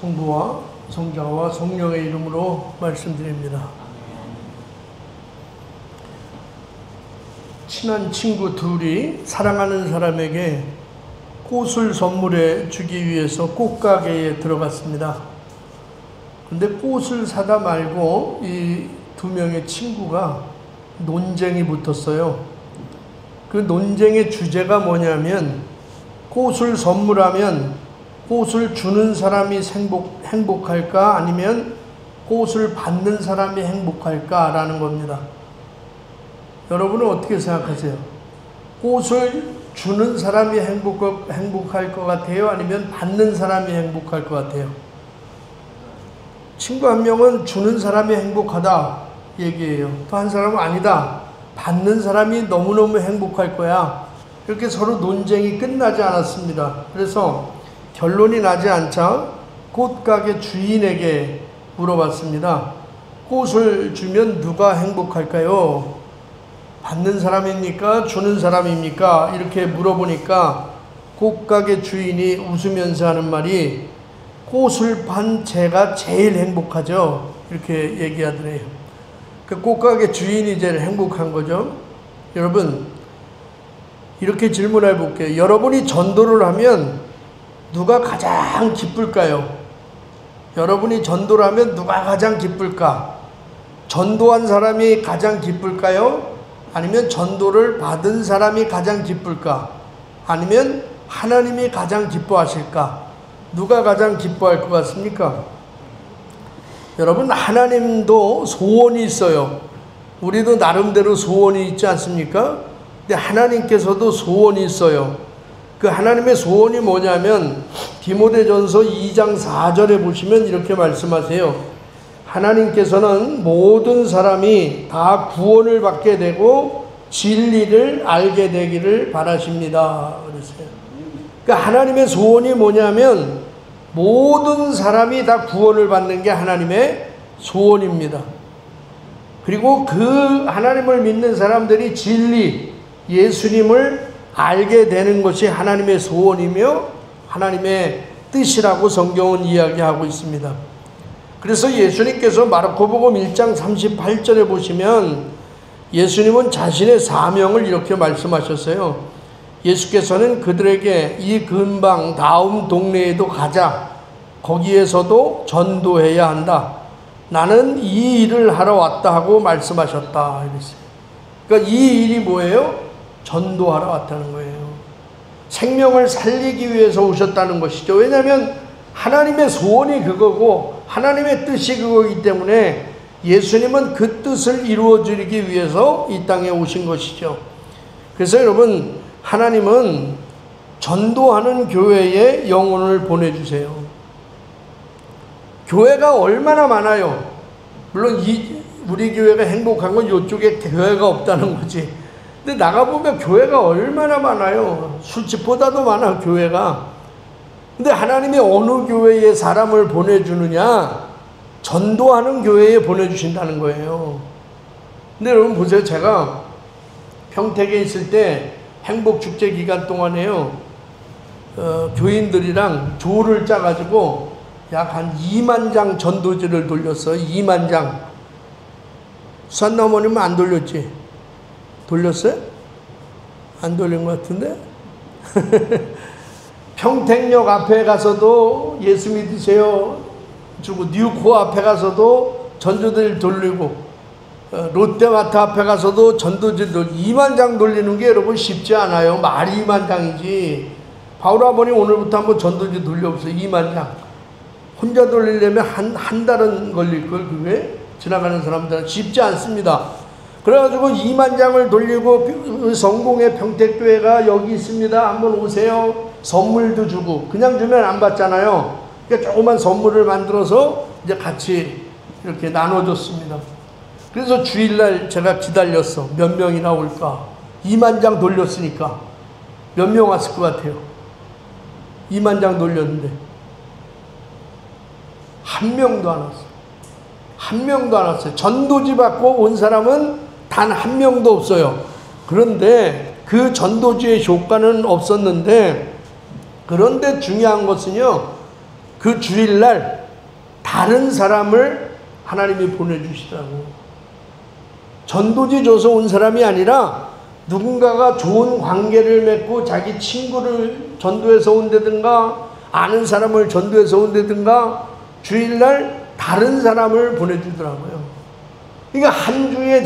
성부와 성자와 성령의 이름으로 말씀드립니다. 친한 친구 둘이 사랑하는 사람에게 꽃을 선물해 주기 위해서 꽃가게에 들어갔습니다. 근데 꽃을 사다 말고 이 두 명의 친구가 논쟁이 붙었어요. 그 논쟁의 주제가 뭐냐면, 꽃을 선물하면 꽃을 주는 사람이 행복할까 아니면 꽃을 받는 사람이 행복할까라는 겁니다. 여러분은 어떻게 생각하세요? 꽃을 주는 사람이 행복할 것 같아요? 아니면 받는 사람이 행복할 것 같아요? 친구 한 명은 주는 사람이 행복하다 얘기해요. 또 한 사람은 아니다, 받는 사람이 너무너무 행복할 거야. 이렇게 서로 논쟁이 끝나지 않았습니다. 그래서 결론이 나지 않자 꽃가게 주인에게 물어봤습니다. 꽃을 주면 누가 행복할까요? 받는 사람입니까? 주는 사람입니까? 이렇게 물어보니까 꽃가게 주인이 웃으면서 하는 말이, 꽃을 판 제가 제일 행복하죠. 이렇게 얘기하더래요. 그 꽃가게 주인이 제일 행복한 거죠. 여러분, 이렇게 질문해 볼게요. 여러분이 전도를 하면 누가 가장 기쁠까요? 여러분이 전도를 하면 누가 가장 기쁠까? 전도한 사람이 가장 기쁠까요? 아니면 전도를 받은 사람이 가장 기쁠까? 아니면 하나님이 가장 기뻐하실까? 누가 가장 기뻐할 것 같습니까? 여러분, 하나님도 소원이 있어요. 우리도 나름대로 소원이 있지 않습니까? 근데 하나님께서도 소원이 있어요. 그 하나님의 소원이 뭐냐면, 디모데전서 2장 4절에 보시면 이렇게 말씀하세요. 하나님께서는 모든 사람이 다 구원을 받게 되고 진리를 알게 되기를 바라십니다. 그랬어요. 그러니까 하나님의 소원이 뭐냐면, 모든 사람이 다 구원을 받는 게 하나님의 소원입니다. 그리고 그 하나님을 믿는 사람들이 진리, 예수님을 알게 되는 것이 하나님의 소원이며 하나님의 뜻이라고 성경은 이야기하고 있습니다. 그래서 예수님께서 마르코복음 1장 38절에 보시면 예수님은 자신의 사명을 이렇게 말씀하셨어요. 예수께서는 그들에게 이 근방 다음 동네에도 가자, 거기에서도 전도해야 한다, 나는 이 일을 하러 왔다 하고 말씀하셨다 이랬어요. 그러니까 이 일이 뭐예요? 전도하러 왔다는 거예요. 생명을 살리기 위해서 오셨다는 것이죠. 왜냐하면 하나님의 소원이 그거고 하나님의 뜻이 그거기 때문에 예수님은 그 뜻을 이루어 주기 위해서 이 땅에 오신 것이죠. 그래서 여러분, 하나님은 전도하는 교회에 영혼을 보내주세요. 교회가 얼마나 많아요. 물론 우리 교회가 행복한 건 이쪽에 교회가 없다는 거지. 근데 나가보면 교회가 얼마나 많아요. 술집보다도 많아, 교회가. 근데 하나님이 어느 교회에 사람을 보내주느냐? 전도하는 교회에 보내주신다는 거예요. 근데 여러분 보세요. 제가 평택에 있을 때 행복축제 기간 동안에요, 교인들이랑 조를 짜가지고 약 한 2만 장 전도지를 돌렸어요. 2만 장. 수산나 어머님은 안 돌렸지? 돌렸어요? 안 돌린 것 같은데? 평택역 앞에 가서도 예수 믿으세요 주고, 뉴코 앞에 가서도 전도지를 돌리고, 롯데마트 앞에 가서도 전도지 2만 장 돌리는 게 여러분 쉽지 않아요. 말이 2만 장이지. 바울 아버님 오늘부터 한번 전도지 돌려보세요. 2만 장. 혼자 돌리려면 한 달은 걸릴걸, 그게? 지나가는 사람들은 쉽지 않습니다. 그래가지고 2만 장을 돌리고, 성공의 평택교회가 여기 있습니다, 한번 오세요. 선물도 주고. 그냥 주면 안 받잖아요. 그러니까 조그만 선물을 만들어서 이제 같이 이렇게 나눠줬습니다. 그래서 주일날 제가 기다렸어. 몇 명이나 올까? 2만 장 돌렸으니까 몇 명 왔을 것 같아요? 2만 장 돌렸는데 한 명도 안 왔어요. 한 명도 안 왔어요. 전도지 받고 온 사람은 단 한 명도 없어요. 그런데 그 전도지의 효과는 없었는데, 그런데 중요한 것은요, 그 주일날 다른 사람을 하나님이 보내주시더라고. 전도지 줘서 온 사람이 아니라 누군가가 좋은 관계를 맺고 자기 친구를 전도해서 온다든가 아는 사람을 전도해서 온다든가 주일날 다른 사람을 보내주더라고요. 그러니까 한 주에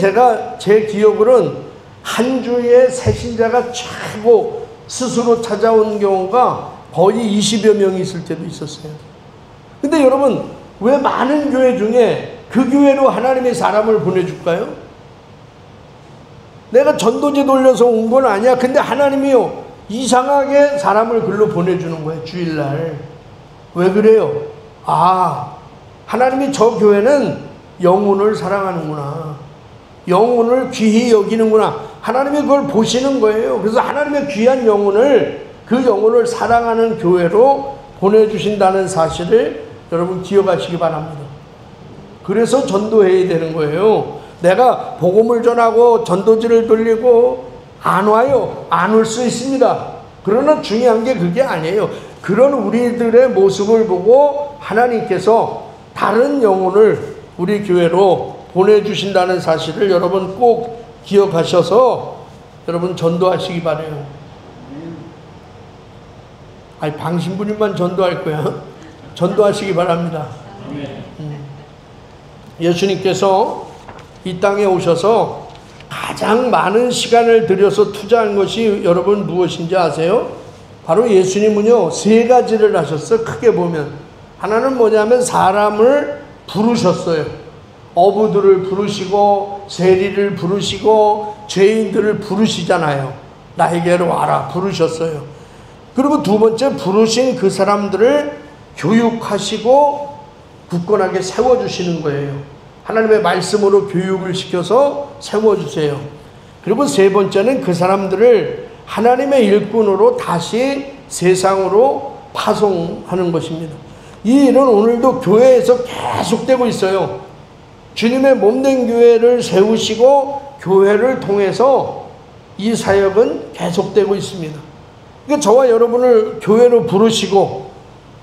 제 기억으로는 한 주에 새신자가 최고 스스로 찾아온 경우가 거의 20여 명이 있을 때도 있었어요. 근데 여러분, 왜 많은 교회 중에 그 교회로 하나님의 사람을 보내줄까요? 내가 전도지 돌려서 온 건 아니야. 근데 하나님이요, 이상하게 사람을 글로 보내주는 거예요, 주일날. 왜 그래요? 하나님이 저 교회는 영혼을 사랑하는구나. 영혼을 귀히 여기는구나. 하나님이 그걸 보시는 거예요. 그래서 하나님의 귀한 영혼을, 그 영혼을 사랑하는 교회로 보내주신다는 사실을 여러분 기억하시기 바랍니다. 그래서 전도해야 되는 거예요. 내가 복음을 전하고 전도지를 돌리고 안 와요. 안 올 수 있습니다. 그러나 중요한 게 그게 아니에요. 그런 우리들의 모습을 보고 하나님께서 다른 영혼을 우리 교회로 보내주신다는 사실을 여러분 꼭 기억하셔서 여러분 전도하시기 바라요. 방신부님만 전도할 거야. 전도하시기 바랍니다. 예수님께서 이 땅에 오셔서 가장 많은 시간을 들여서 투자한 것이 여러분 무엇인지 아세요? 바로 예수님은요, 세 가지를 하셨어요. 크게 보면 하나는 뭐냐면 사람을 부르셨어요. 어부들을 부르시고 세리를 부르시고 죄인들을 부르시잖아요. 나에게로 와라 부르셨어요. 그리고 두 번째, 부르신 그 사람들을 교육하시고 굳건하게 세워주시는 거예요. 하나님의 말씀으로 교육을 시켜서 세워주세요. 그리고 세 번째는 그 사람들을 하나님의 일꾼으로 다시 세상으로 파송하는 것입니다. 이 일은 오늘도 교회에서 계속되고 있어요. 주님의 몸된 교회를 세우시고 교회를 통해서 이 사역은 계속되고 있습니다. 그러니까 저와 여러분을 교회로 부르시고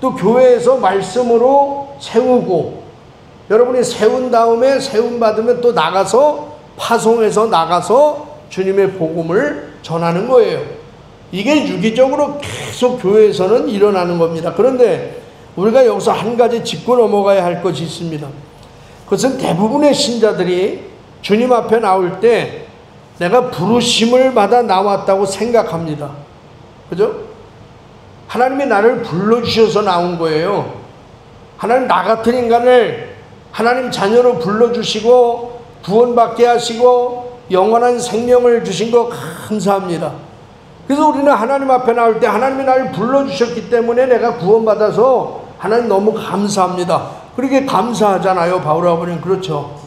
또 교회에서 말씀으로 세우고, 여러분이 세운 다음에 세움 받으면 또 나가서 파송해서 나가서 주님의 복음을 전하는 거예요. 이게 유기적으로 계속 교회에서는 일어나는 겁니다. 그런데 우리가 여기서 한 가지 짚고 넘어가야 할 것이 있습니다. 그것은 대부분의 신자들이 주님 앞에 나올 때 내가 부르심을 받아 나왔다고 생각합니다. 그죠? 하나님이 나를 불러주셔서 나온 거예요. 하나님 나 같은 인간을 하나님 자녀로 불러주시고 구원받게 하시고 영원한 생명을 주신 거 감사합니다. 그래서 우리는 하나님 앞에 나올 때 하나님이 나를 불러주셨기 때문에 내가 구원받아서 하나님 너무 감사합니다. 그렇게 감사하잖아요. 바울 아버님. 그렇죠?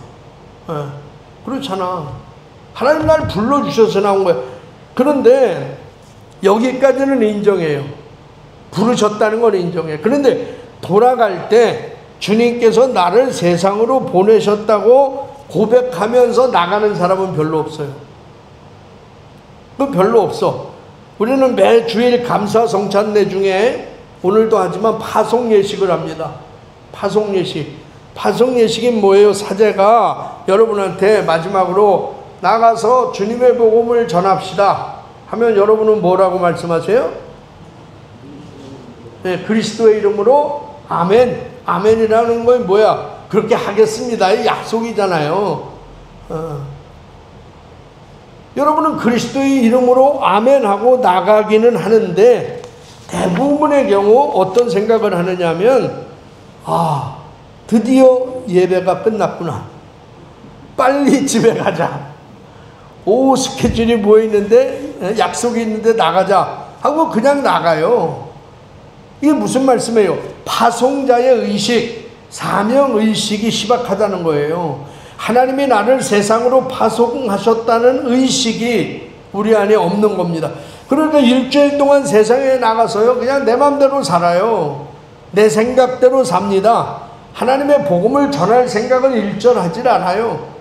그렇잖아. 하나님 나를 불러주셔서 나온 거예요. 그런데 여기까지는 인정해요. 부르셨다는 걸 인정해요. 그런데 돌아갈 때 주님께서 나를 세상으로 보내셨다고 고백하면서 나가는 사람은 별로 없어요. 그 별로 없어. 우리는 매 주일 감사 성찬례 중에 오늘도 하지만 파송 예식을 합니다. 파송 예식. 파송 예식이 뭐예요? 사제가 여러분한테 마지막으로 나가서 주님의 복음을 전합시다 하면 여러분은 뭐라고 말씀하세요? 네, 그리스도의 이름으로 아멘. 아멘이라는 건 뭐야? 그렇게 하겠습니다. 이 약속이잖아요. 여러분은 그리스도의 이름으로 아멘하고 나가기는 하는데 대부분의 경우 어떤 생각을 하느냐 하면 드디어 예배가 끝났구나. 빨리 집에 가자. 오후 스케줄이 뭐 있는데 약속이 있는데 나가자 하고 그냥 나가요. 이게 무슨 말씀이에요? 파송자의 의식, 사명의식이 희박하다는 거예요. 하나님이 나를 세상으로 파송하셨다는 의식이 우리 안에 없는 겁니다. 그러니까 일주일 동안 세상에 나가서요 그냥 내 맘대로 살아요. 내 생각대로 삽니다. 하나님의 복음을 전할 생각은 일절하질 않아요.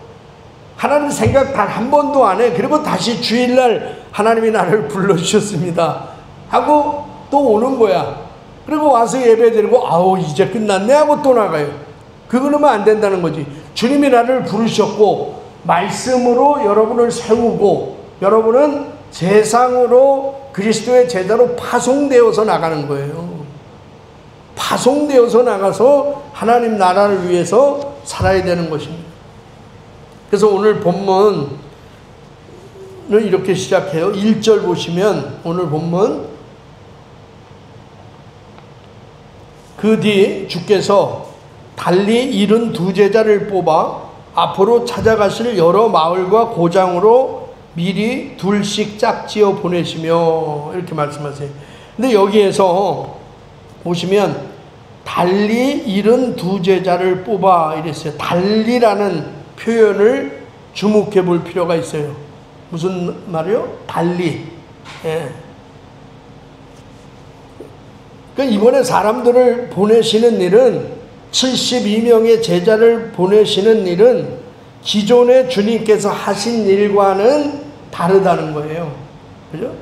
하나님 생각 단 한 번도 안 해. 그리고 다시 주일날 하나님이 나를 불러주셨습니다 하고 또 오는 거야. 그리고 와서 예배 드리고 아우 이제 끝났네 하고 또 나가요. 그거는 안 된다는 거지. 주님이 나를 부르셨고 말씀으로 여러분을 세우고 여러분은 세상으로 그리스도의 제자로 파송되어서 나가는 거예요. 파송되어서 나가서 하나님 나라를 위해서 살아야 되는 것입니다. 그래서 오늘 본문은 이렇게 시작해요. 1절 보시면 오늘 본문 그 뒤 주께서 달리 72제자를 뽑아 앞으로 찾아가실 여러 마을과 고장으로 미리 둘씩 짝지어 보내시며 이렇게 말씀하세요. 근데 여기에서 보시면 달리 72제자를 뽑아 이랬어요. 달리라는 표현을 주목해 볼 필요가 있어요. 무슨 말이요? 달리. 예. 그러니까 이번에 사람들을 보내시는 일은 72명의 제자를 보내시는 일은 기존에 주님께서 하신 일과는 다르다는 거예요. 그죠?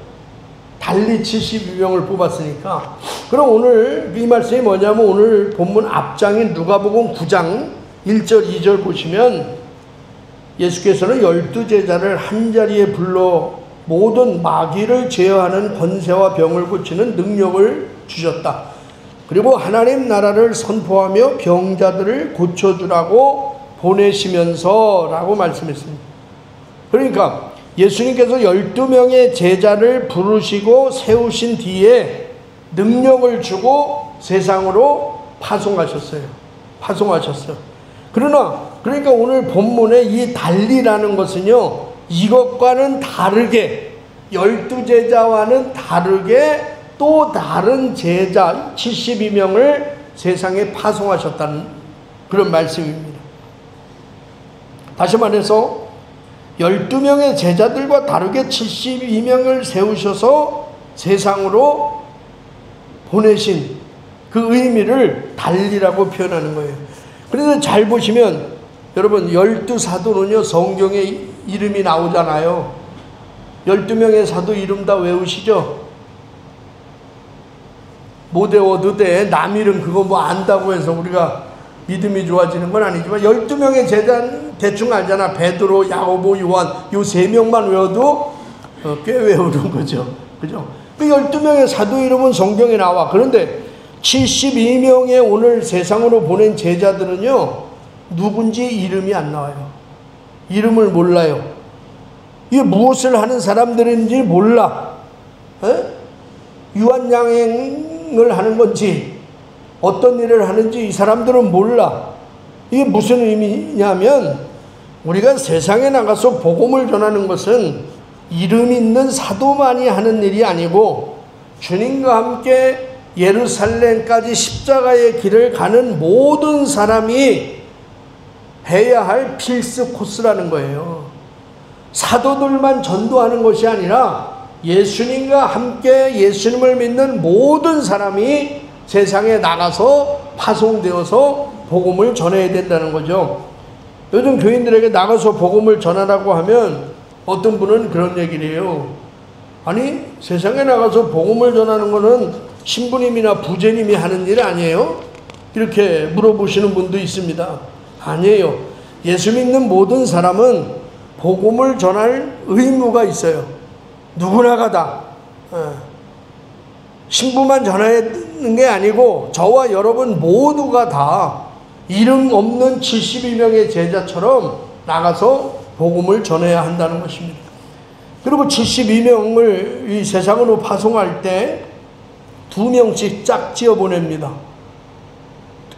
달리 72명을 뽑았으니까. 그럼 오늘 이 말씀이 뭐냐면 오늘 본문 앞장인 누가복음 9장 1절 2절 보시면 예수께서는 12제자를 한자리에 불러 모든 마귀를 제어하는 권세와 병을 고치는 능력을 주셨다. 그리고 하나님 나라를 선포하며 병자들을 고쳐주라고 보내시면서 라고 말씀했습니다. 그러니까 예수님께서 12명의 제자를 부르시고 세우신 뒤에 능력을 주고 세상으로 파송하셨어요. 그러니까 오늘 본문에 이 달리라는 것은요, 이것과는 다르게 12제자와는 다르게 또 다른 제자 72명을 세상에 파송하셨다는 그런 말씀입니다. 다시 말해서 12명의 제자들과 다르게 72명을 세우셔서 세상으로 보내신 그 의미를 달리라고 표현하는 거예요. 그래서 잘 보시면 여러분 12사도는요 성경에 이름이 나오잖아요. 12명의 사도 이름 다 외우시죠? 못 외워도 돼. 남 이름 그거 뭐 안다고 해서 우리가 믿음이 좋아지는 건 아니지만 12명의 제자는 대충 알잖아. 베드로, 야고보, 요한 요 3명만 외워도 꽤 외우는 거죠. 그죠? 그 12명의 사도 이름은 성경에 나와. 그런데 72명의 오늘 세상으로 보낸 제자들은요 누군지 이름이 안 나와요. 이름을 몰라요. 이게 무엇을 하는 사람들인지 몰라. 유한양행을 하는 건지 어떤 일을 하는지 이 사람들은 몰라. 이게 무슨 의미냐면 우리가 세상에 나가서 복음을 전하는 것은 이름 있는 사도만이 하는 일이 아니고 주님과 함께 예루살렘까지 십자가의 길을 가는 모든 사람이 해야 할 필수 코스라는 거예요. 사도들만 전도하는 것이 아니라 예수님과 함께 예수님을 믿는 모든 사람이 세상에 나가서 파송되어서 복음을 전해야 된다는 거죠. 요즘 교인들에게 나가서 복음을 전하라고 하면 어떤 분은 그런 얘기를 해요. 아니 세상에 나가서 복음을 전하는 거는 신부님이나 부제님이 하는 일 아니에요? 이렇게 물어보시는 분도 있습니다. 아니에요. 예수 믿는 모든 사람은 복음을 전할 의무가 있어요. 누구나가 다. 신부만 전하는 게 아니고 저와 여러분 모두가 다 이름 없는 72명의 제자처럼 나가서 복음을 전해야 한다는 것입니다. 그리고 72명을 이 세상으로 파송할 때 2명씩 짝지어 보냅니다.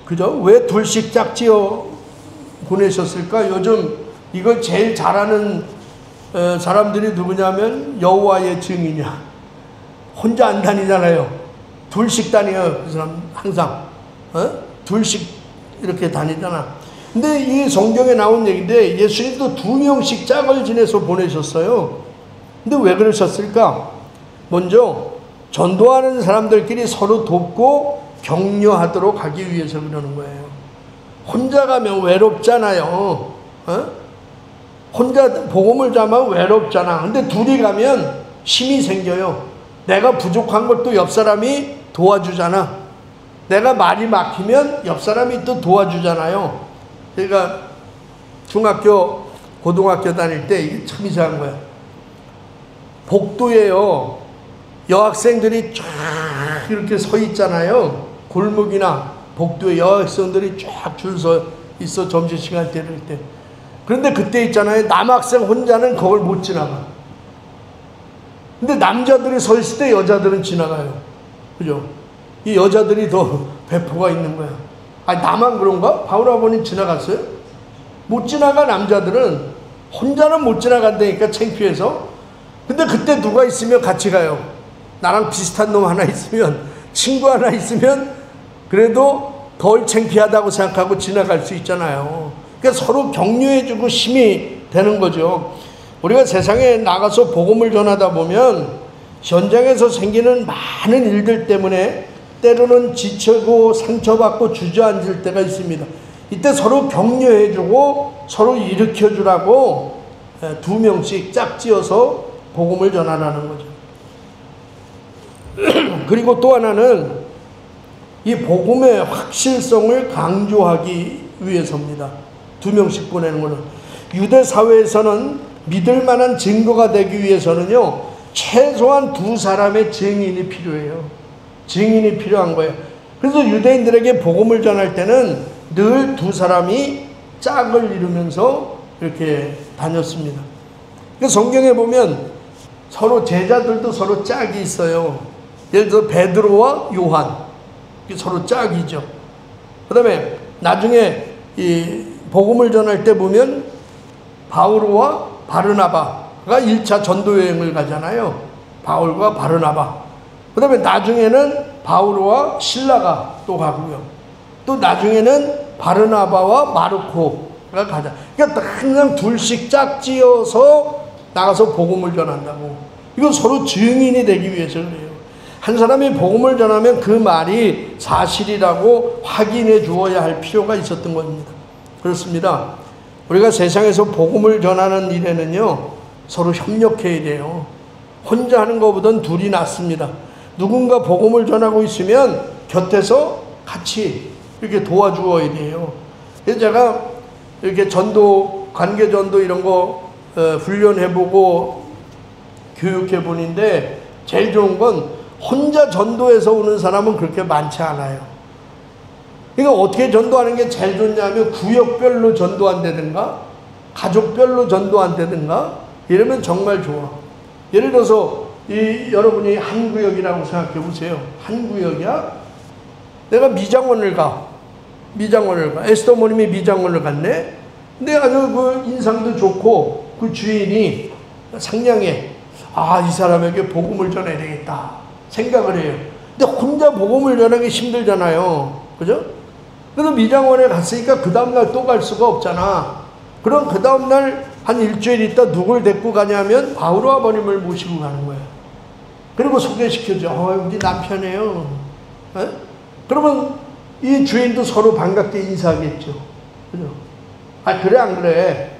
그죠? 왜 둘씩 짝지어 보내셨을까? 요즘 이걸 제일 잘하는 사람들이 누구냐면 여호와의 증인이야. 혼자 안 다니잖아요. 둘씩 다녀요. 그 사람 항상 둘씩 이렇게 다니잖아. 근데 이 성경에 나온 얘기인데 예수님도 2명씩 짝을 지내서 보내셨어요. 근데 왜 그러셨을까? 먼저 전도하는 사람들끼리 서로 돕고 격려하도록 하기 위해서 그러는 거예요. 혼자 가면 외롭잖아요. 혼자 복음을 전하면 외롭잖아. 근데 둘이 가면 힘이 생겨요. 내가 부족한 것도 옆 사람이 도와주잖아. 내가 말이 막히면 옆 사람이 또 도와주잖아요. 그러니까 중학교, 고등학교 다닐 때 이게 참 이상한 거야. 복도에요, 여학생들이 쫙 이렇게 서 있잖아요. 골목이나 복도에 여학생들이 쫙 줄 서 있어, 점심시간 때릴 때. 그런데 그때 있잖아요, 남학생 혼자는 그걸 못 지나가. 근데 남자들이 서 있을 때 여자들은 지나가요. 그죠? 이 여자들이 더 배포가 있는 거야. 아니, 나만 그런가? 바울 아버님 지나갔어요? 못 지나가. 남자들은 혼자는 못 지나간다니까, 창피해서. 근데 그때 누가 있으면 같이 가요. 나랑 비슷한 놈 하나 있으면, 친구 하나 있으면 그래도 덜 창피하다고 생각하고 지나갈 수 있잖아요. 그러니까 서로 격려해주고 힘이 되는 거죠. 우리가 세상에 나가서 복음을 전하다 보면 현장에서 생기는 많은 일들 때문에 때로는 지치고 상처받고 주저앉을 때가 있습니다. 이때 서로 격려해주고 서로 일으켜주라고 2명씩 짝지어서 복음을 전하라는 거죠. 그리고 또 하나는 이 복음의 확실성을 강조하기 위해서입니다. 2명씩 보내는 것은 유대 사회에서는 믿을 만한 증거가 되기 위해서는요, 최소한 2사람의 증인이 필요해요. 증인이 필요한 거예요. 그래서 유대인들에게 복음을 전할 때는 늘 2사람이 짝을 이루면서 이렇게 다녔습니다. 성경에 보면 서로 제자들도 서로 짝이 있어요. 예를 들어 베드로와 요한, 서로 짝이죠. 그 다음에 나중에 이 복음을 전할 때 보면 바울과 바르나바가 1차 전도여행을 가잖아요. 바울과 바르나바. 그 다음에 나중에는 바울과 실라가 또 가고요. 또 나중에는 바르나바와 마르코가 가자. 그러니까 항상 둘씩 짝지어서 나가서 복음을 전한다고. 이건 서로 증인이 되기 위해서 그래요. 한 사람이 복음을 전하면 그 말이 사실이라고 확인해 주어야 할 필요가 있었던 겁니다. 그렇습니다. 우리가 세상에서 복음을 전하는 일에는요, 서로 협력해야 돼요. 혼자 하는 것보다는 둘이 낫습니다. 누군가 복음을 전하고 있으면 곁에서 같이 이렇게 도와주어야 돼요. 그래서 제가 이렇게 전도, 관계 전도 이런 거 훈련해보고 교육해보는데 제일 좋은 건 혼자 전도해서 오는 사람은 그렇게 많지 않아요. 그러니까 어떻게 전도하는 게 제일 좋냐면 구역별로 전도한다든가 가족별로 전도한다든가 이러면 정말 좋아. 예를 들어서 여러분이 한 구역이라고 생각해 보세요. 한 구역이야? 내가 미장원을 가. 에스더 모님이 미장원을 갔네. 근데 아주 그 인상도 좋고 그 주인이 상냥해. 아, 이 사람에게 복음을 전해야 되겠다 생각을 해요. 근데 혼자 복음을 전하기 힘들잖아요. 그죠? 그래서 미장원에 갔으니까 그 다음날 또 갈 수가 없잖아. 그럼 그 다음날 한 일주일 있다 누굴 데리고 가냐면 바울 아버님을 모시고 가는 거예요. 그리고 소개시켜줘. 우리 남편이에요. 에? 그러면 이 주인도 서로 반갑게 인사하겠죠. 그죠? 아, 그래 안 그래?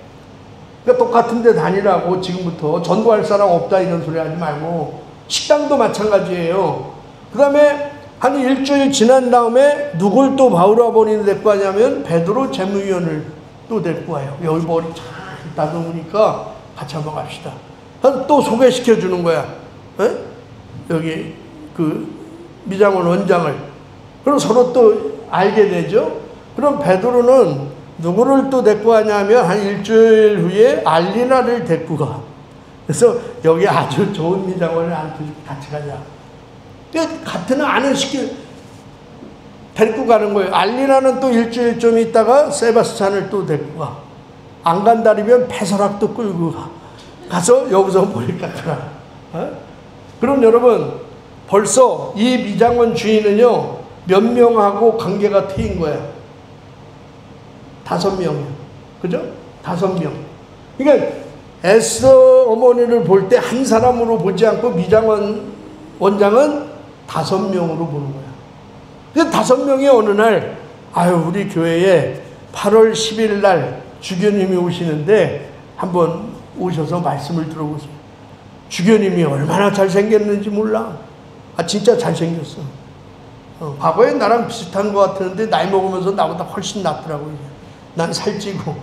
그러니까 똑같은 데 다니라고. 지금부터 전도할 사람 없다 이런 소리 하지 말고. 식당도 마찬가지예요. 그 다음에 한 일주일 지난 다음에 누굴 또 바울 아버님을 데리고 가냐면 베드로 재무위원을 또 데리고 와요. 여기 머리 쫙 다듬으니까 같이 한번 갑시다. 또 소개시켜 주는 거야. 에? 여기 그 미장원 원장을. 그럼 서로 또 알게 되죠. 그럼 베드로는 누구를 또 데리고 가냐면 한 일주일 후에 알리나를 데리고 가. 그래서 여기 아주 좋은 미장원을 같이 가자. 같은 아는 시기 데리고 가는 거예요. 알리나는 또 일주일 좀 있다가 세바스찬을 또 데리고 가. 안 간다리면 배설학도 끌고 가. 가서 여기서 머리 깎아라. 그럼 여러분 벌써 이 미장원 주인은요 몇 명하고 관계가 트인 거야. 5명이요. 그죠? 5명. 그러니까 에스더 어머니를 볼 때 한 사람으로 보지 않고 미장원 원장은 5명으로 보는 거야. 그래서 5명이 어느 날, 우리 교회에 8월 10일 날 주교님이 오시는데 한번 오셔서 말씀을 들어보세요. 주교님이 얼마나 잘생겼는지 몰라. 진짜 잘생겼어. 과거에 나랑 비슷한 것 같았는데 나이 먹으면서 나보다 훨씬 낫더라고요. 난 살찌고.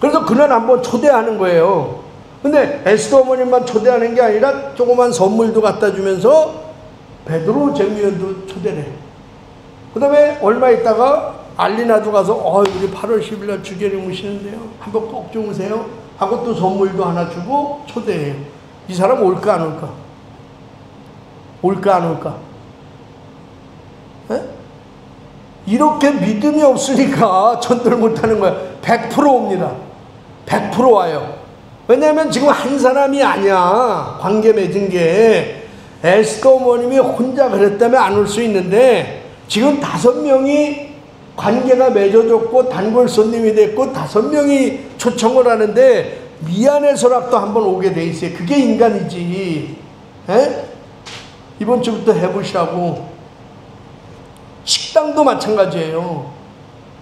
그래서 그날 한번 초대하는 거예요. 근데 에스더 어머님만 초대하는 게 아니라 조그만 선물도 갖다 주면서 베드로 제미연도 초대를 해요. 그 다음에 얼마 있다가 알리나도 가서 우리 8월 10일 날 주계를 모시는데요. 한번 꼭 좀 오세요. 하고 또 선물도 하나 주고 초대해요. 이 사람 올까 안 올까? 올까 안 올까? 에? 이렇게 믿음이 없으니까 전도를 못하는 거야. 100% 옵니다. 100% 와요. 왜냐하면 지금 한 사람이 아니야. 관계 맺은 게. 에스더 어머님이 혼자 그랬다면 안 올 수 있는데 지금 5명이 관계가 맺어졌고 단골 손님이 됐고 5명이 초청을 하는데 미안해서라도 한번 오게 돼 있어요. 그게 인간이지. 에? 이번 주부터 해보시라고. 식당도 마찬가지예요.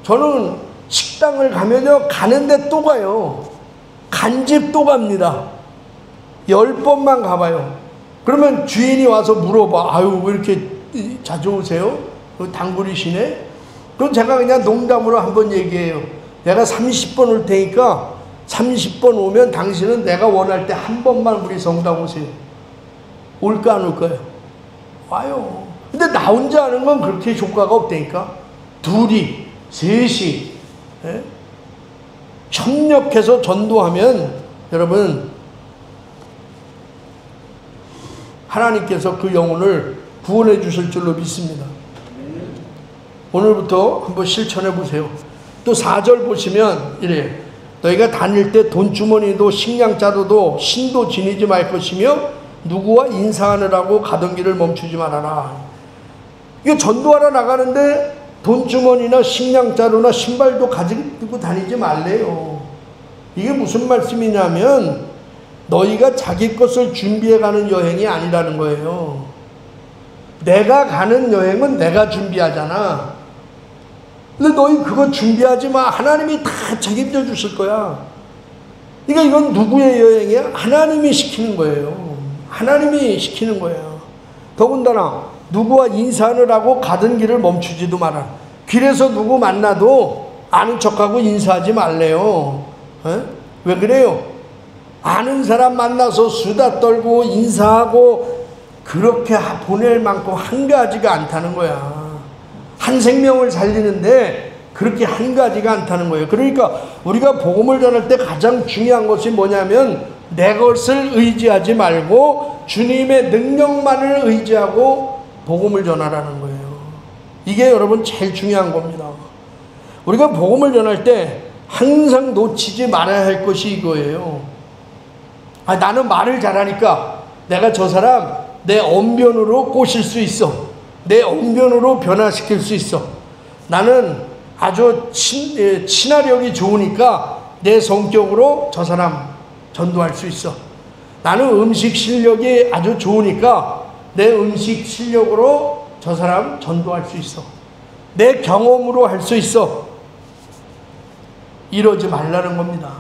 저는 식당을 가면요 가는데 또 가요. 간집 또 갑니다. 10번만 가봐요. 그러면 주인이 와서 물어봐. 아유 왜 이렇게 자주 오세요? 단골이시네? 그럼 제가 그냥 농담으로 한번 얘기해요. 내가 30번 올 테니까 30번 오면 당신은 내가 원할 때 한 번만 우리 성당 오세요. 올까 안 올까요? 와요. 근데 나 혼자 하는 건 그렇게 효과가 없다니까. 둘이 셋이 협력해서 전도하면 여러분 하나님께서 그 영혼을 구원해 주실 줄로 믿습니다. 오늘부터 한번 실천해 보세요. 또 4절 보시면 이래요. 너희가 다닐 때 돈주머니도 식량자루도 신도 지니지 말 것이며 누구와 인사하느라고 가던 길을 멈추지 말아라. 이게 전도하러 나가는데 돈주머니나 식량자루나 신발도 가지고 다니지 말래요. 이게 무슨 말씀이냐면 너희가 자기 것을 준비해 가는 여행이 아니라는 거예요. 내가 가는 여행은 내가 준비하잖아. 근데 너희 그거 준비하지 마. 하나님이 다 책임져 주실 거야. 그러니까 이건 누구의 여행이야? 하나님이 시키는 거예요. 하나님이 시키는 거예요. 더군다나 누구와 인사하느라고 가던 길을 멈추지도 마라. 길에서 누구 만나도 아는 척하고 인사하지 말래요. 에? 왜 그래요? 아는 사람 만나서 수다 떨고 인사하고 그렇게 보낼 만큼 한가하지가 않다는 거야. 한 생명을 살리는데 그렇게 한가하지가 않다는 거예요. 그러니까 우리가 복음을 전할 때 가장 중요한 것이 뭐냐면 내 것을 의지하지 말고 주님의 능력만을 의지하고 복음을 전하라는 거예요. 이게 여러분 제일 중요한 겁니다. 우리가 복음을 전할 때 항상 놓치지 말아야 할 것이 이거예요. 나는 말을 잘하니까 내가 저 사람 내 언변으로 꼬실 수 있어. 내 언변으로 변화시킬 수 있어. 나는 아주 친화력이 좋으니까 내 성격으로 저 사람 전도할 수 있어. 나는 음식 실력이 아주 좋으니까 내 음식 실력으로 저 사람 전도할 수 있어. 내 경험으로 할 수 있어. 이러지 말라는 겁니다.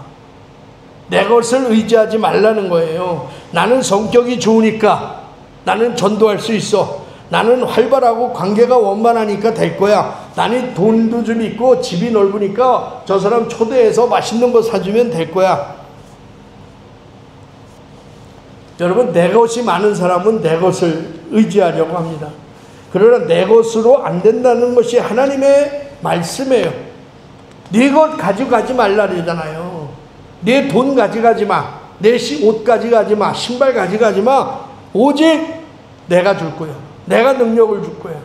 내 것을 의지하지 말라는 거예요. 나는 성격이 좋으니까 나는 전도할 수 있어. 나는 활발하고 관계가 원만하니까 될 거야. 나는 돈도 좀 있고 집이 넓으니까 저 사람 초대해서 맛있는 거 사주면 될 거야. 여러분, 내 것이 많은 사람은 내 것을 의지하려고 합니다. 그러나 내 것으로 안 된다는 것이 하나님의 말씀이에요. 네 것 가져가지 말라 그러잖아요. 내 돈 가져가지 마. 내 옷 가져가지 마. 신발 가져가지 마. 오직 내가 줄 거야. 내가 능력을 줄 거야.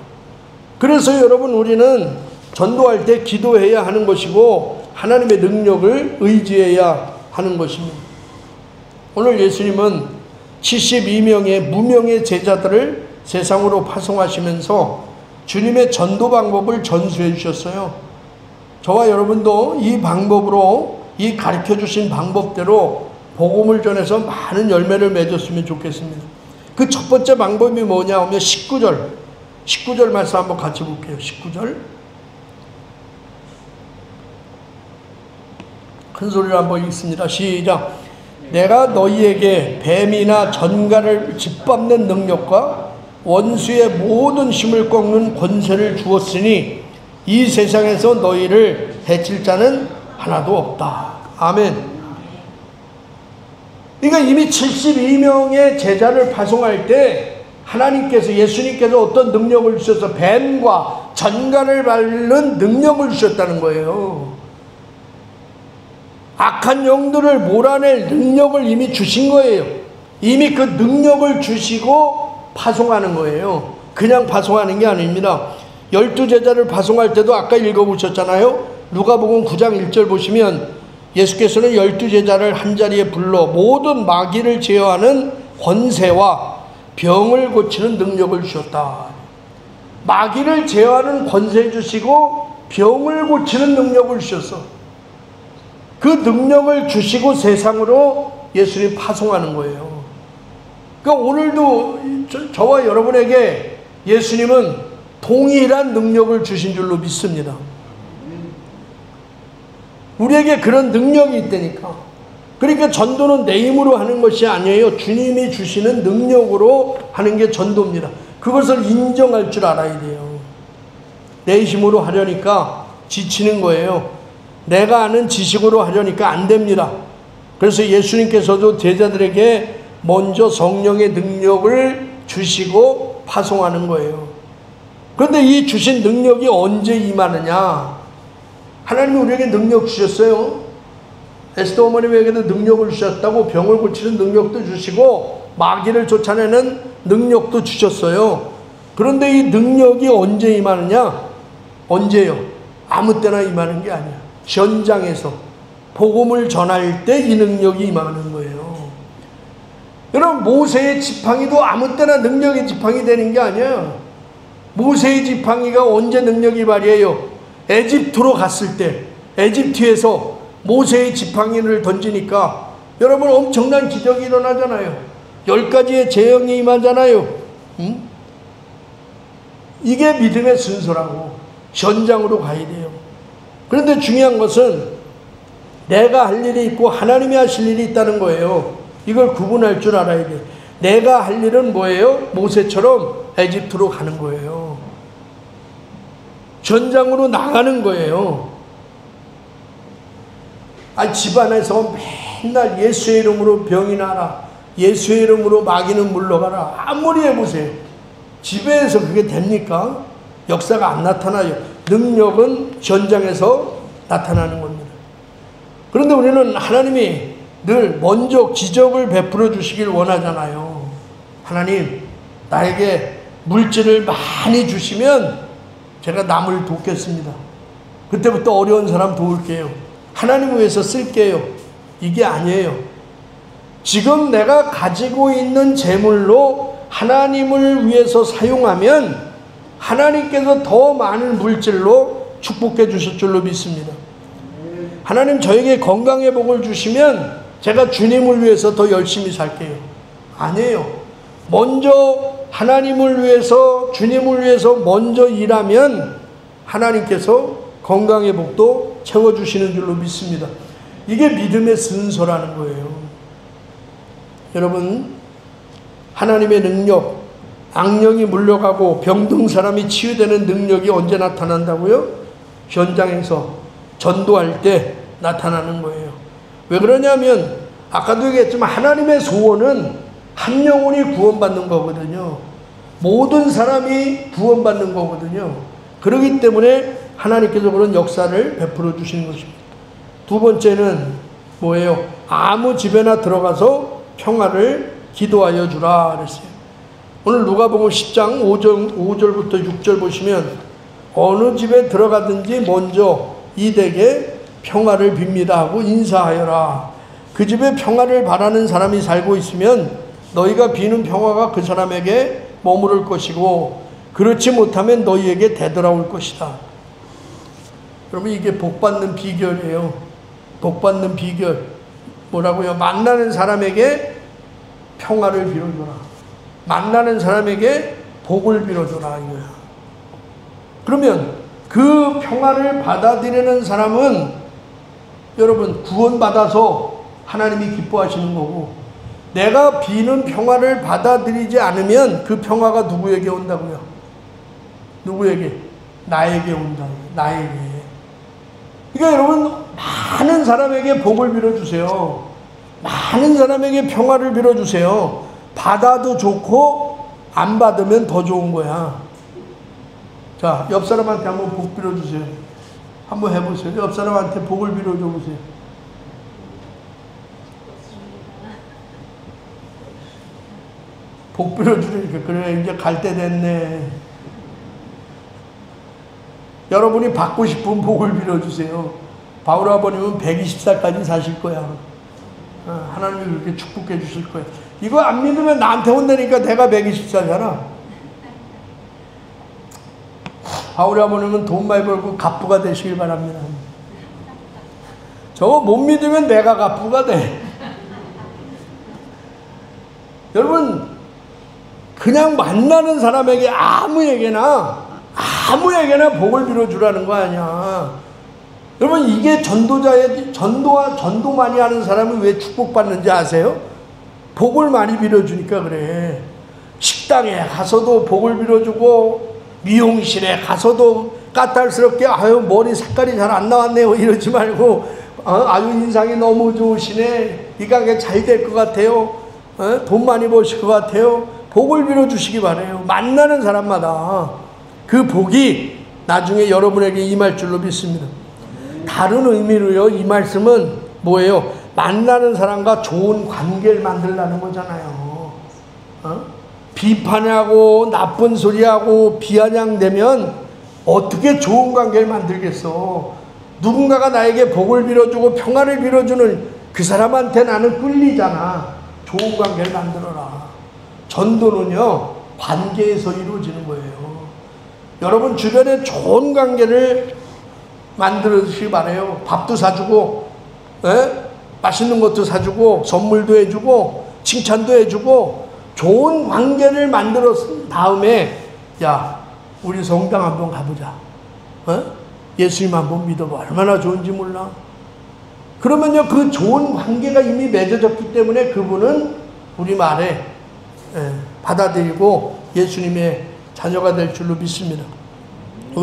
그래서 여러분, 우리는 전도할 때 기도해야 하는 것이고 하나님의 능력을 의지해야 하는 것입니다. 오늘 예수님은 72명의 무명의 제자들을 세상으로 파송하시면서 주님의 전도 방법을 전수해 주셨어요. 저와 여러분도 이 방법으로, 이 가르쳐 주신 방법대로 복음을 전해서 많은 열매를 맺었으면 좋겠습니다. 그 첫 번째 방법이 뭐냐 하면 19절 말씀 한번 같이 볼게요. 19절 큰 소리로 한번 읽습니다. 시작. 내가 너희에게 뱀이나 전갈을 짓밟는 능력과 원수의 모든 힘을 꺾는 권세를 주었으니 이 세상에서 너희를 해칠 자는 하나도 없다. 아멘. 그러니까 이미 72명의 제자를 파송할 때 하나님께서, 예수님께서 어떤 능력을 주셔서 뱀과 전갈을 밟는 능력을 주셨다는 거예요. 악한 영들을 몰아낼 능력을 이미 주신 거예요. 이미 그 능력을 주시고 파송하는 거예요. 그냥 파송하는 게 아닙니다. 12제자를 파송할 때도 아까 읽어보셨잖아요. 누가복음 9장 1절 보시면 예수께서는 12제자를 한자리에 불러 모든 마귀를 제어하는 권세와 병을 고치는 능력을 주셨다. 마귀를 제어하는 권세 주시고 병을 고치는 능력을 주셨어. 그 능력을 주시고 세상으로 예수님 파송하는 거예요. 그러니까 오늘도 저와 여러분에게 예수님은 동일한 능력을 주신 줄로 믿습니다. 우리에게 그런 능력이 있다니까. 그러니까 전도는 내 힘으로 하는 것이 아니에요. 주님이 주시는 능력으로 하는 게 전도입니다. 그것을 인정할 줄 알아야 돼요. 내 힘으로 하려니까 지치는 거예요. 내가 아는 지식으로 하려니까 안 됩니다. 그래서 예수님께서도 제자들에게 먼저 성령의 능력을 주시고 파송하는 거예요. 그런데 이 주신 능력이 언제 임하느냐? 하나님이 우리에게 능력 주셨어요. 에스더 어머님에게도 능력을 주셨다고, 병을 고치는 능력도 주시고 마귀를 쫓아내는 능력도 주셨어요. 그런데 이 능력이 언제 임하느냐? 언제요? 아무 때나 임하는 게 아니야. 현장에서 복음을 전할 때 이 능력이 임하는 거예요. 여러분, 모세의 지팡이도 아무 때나 능력의 지팡이 되는 게 아니야. 모세의 지팡이가 언제 능력이 발휘해요? 에집트로 갔을 때, 에집트에서 모세의 지팡이를 던지니까 여러분 엄청난 기적이 일어나잖아요. 10가지의 재앙이 임하잖아요. 이게 믿음의 순서라고. 현장으로 가야 돼요. 그런데 중요한 것은 내가 할 일이 있고 하나님이 하실 일이 있다는 거예요. 이걸 구분할 줄 알아야 돼요. 내가 할 일은 뭐예요? 모세처럼 에집트로 가는 거예요. 현장으로 나가는 거예요. 집안에서 맨날 예수의 이름으로 병이 나라, 예수의 이름으로 마귀는 물러가라, 아무리 해보세요. 집에서 그게 됩니까? 역사가 안 나타나요. 능력은 현장에서 나타나는 겁니다. 그런데 우리는 하나님이 늘 먼저 기적을 베풀어 주시길 원하잖아요. 하나님, 나에게 물질을 많이 주시면 제가 남을 돕겠습니다. 그때부터 어려운 사람 도울게요. 하나님을 위해서 쓸게요. 이게 아니에요. 지금 내가 가지고 있는 재물로 하나님을 위해서 사용하면 하나님께서 더 많은 물질로 축복해 주실 줄로 믿습니다. 하나님 저에게 건강의 복을 주시면 제가 주님을 위해서 더 열심히 살게요. 아니에요. 먼저 하나님을 위해서, 주님을 위해서 먼저 일하면 하나님께서 건강의 복도 채워주시는 줄로 믿습니다. 이게 믿음의 순서라는 거예요. 여러분, 하나님의 능력, 악령이 물러가고 병든 사람이 치유되는 능력이 언제 나타난다고요? 현장에서 전도할 때 나타나는 거예요. 왜 그러냐면 아까도 얘기했지만 하나님의 소원은 한 영혼이 구원받는 거거든요. 모든 사람이 구원받는 거거든요. 그렇기 때문에 하나님께서 그런 역사를 베풀어 주시는 것입니다. 두 번째는 뭐예요? 아무 집에나 들어가서 평화를 기도하여 주라 그랬어요. 오늘 누가복음 10장 5절부터 6절 보시면 어느 집에 들어가든지 먼저 이댁에 평화를 빕니다 하고 인사하여라. 그 집에 평화를 바라는 사람이 살고 있으면 너희가 비는 평화가 그 사람에게 머무를 것이고 그렇지 못하면 너희에게 되돌아올 것이다. 여러분, 이게 복받는 비결이에요. 복받는 비결. 뭐라고요? 만나는 사람에게 평화를 빌어줘라. 만나는 사람에게 복을 빌어줘라 이거야. 그러면 그 평화를 받아들이는 사람은 여러분 구원받아서 하나님이 기뻐하시는 거고, 내가 비는 평화를 받아들이지 않으면 그 평화가 누구에게 온다고요? 누구에게? 나에게 온다. 나에게. 그러니까 여러분, 많은 사람에게 복을 빌어주세요. 많은 사람에게 평화를 빌어주세요. 받아도 좋고 안 받으면 더 좋은 거야. 자, 옆 사람한테 한번 복 빌어주세요. 한번 해보세요. 옆 사람한테 복을 빌어줘 보세요. 복 빌어주니까 그래, 이제 갈 때 됐네. 여러분이 받고 싶은 복을 빌어주세요. 바울 아버님은 120살까지 사실 거야. 하나님이 그렇게 축복해 주실 거야. 이거 안 믿으면 나한테 혼내니까 내가 120살이잖아. 바울 아버님은 돈 많이 벌고 갑부가 되시길 바랍니다. 저거 못 믿으면 내가 갑부가 돼. 여러분, 그냥 만나는 사람에게 아무에게나 복을 빌어주라는 거 아니야. 여러분, 이게 전도 많이 하는 사람은 왜 축복받는지 아세요? 복을 많이 빌어주니까 그래. 식당에 가서도 복을 빌어주고, 미용실에 가서도 까탈스럽게, 아유, 머리 색깔이 잘 안 나왔네요, 이러지 말고, 아유, 인상이 너무 좋으시네, 이 가게 잘 될 것 같아요, 돈 많이 버실 것 같아요. 복을 빌어주시기 바래요. 만나는 사람마다 그 복이 나중에 여러분에게 임할 줄로 믿습니다. 다른 의미로요, 이 말씀은 뭐예요? 만나는 사람과 좋은 관계를 만들라는 거잖아요. 비판하고 나쁜 소리하고 비아냥대면 어떻게 좋은 관계를 만들겠어? 누군가가 나에게 복을 빌어주고 평화를 빌어주는 그 사람한테 나는 끌리잖아. 좋은 관계를 만들어라. 전도는요, 관계에서 이루어지는 거예요. 여러분 주변에 좋은 관계를 만들으시기 바래요. 밥도 사주고, 맛있는 것도 사주고, 선물도 해주고, 칭찬도 해주고, 좋은 관계를 만들었은 다음에, 야, 우리 성당 한번 가보자. 예수님 한번 믿어봐. 얼마나 좋은지 몰라. 그러면요, 그 좋은 관계가 이미 맺어졌기 때문에 그분은 우리 말에 받아들이고 예수님의 자녀가 될 줄로 믿습니다.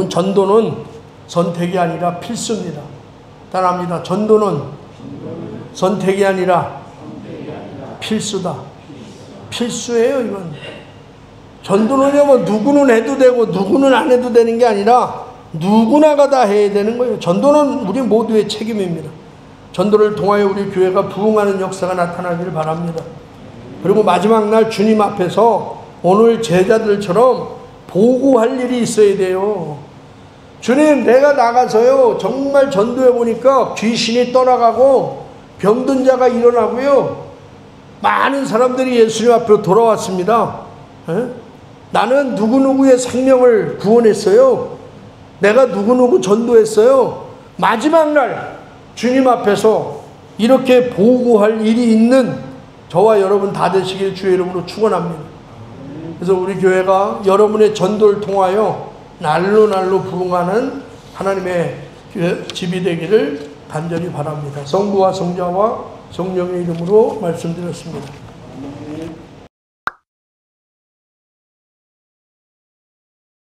전도는 선택이 아니라 필수입니다. 따라합니다. 전도는 선택이 아니라 필수다. 필수예요, 이건. 전도는요, 뭐 누구는 해도 되고 누구는 안 해도 되는 게 아니라 누구나가 다 해야 되는 거예요. 전도는 우리 모두의 책임입니다. 전도를 통하여 우리 교회가 부흥하는 역사가 나타나기를 바랍니다. 그리고 마지막 날 주님 앞에서 오늘 제자들처럼 보고할 일이 있어야 돼요. 주님, 내가 나가서요, 정말 전도해 보니까 귀신이 떠나가고 병든 자가 일어나고요, 많은 사람들이 예수님 앞으로 돌아왔습니다. 나는 누구누구의 생명을 구원했어요. 내가 누구누구 전도했어요. 마지막 날 주님 앞에서 이렇게 보고할 일이 있는 저와 여러분 다 되시길 주의 이름으로 축원합니다. 그래서 우리 교회가 여러분의 전도를 통하여 날로 날로 부흥하는 하나님의 집이 되기를 간절히 바랍니다. 성부와 성자와 성령의 이름으로 말씀드렸습니다.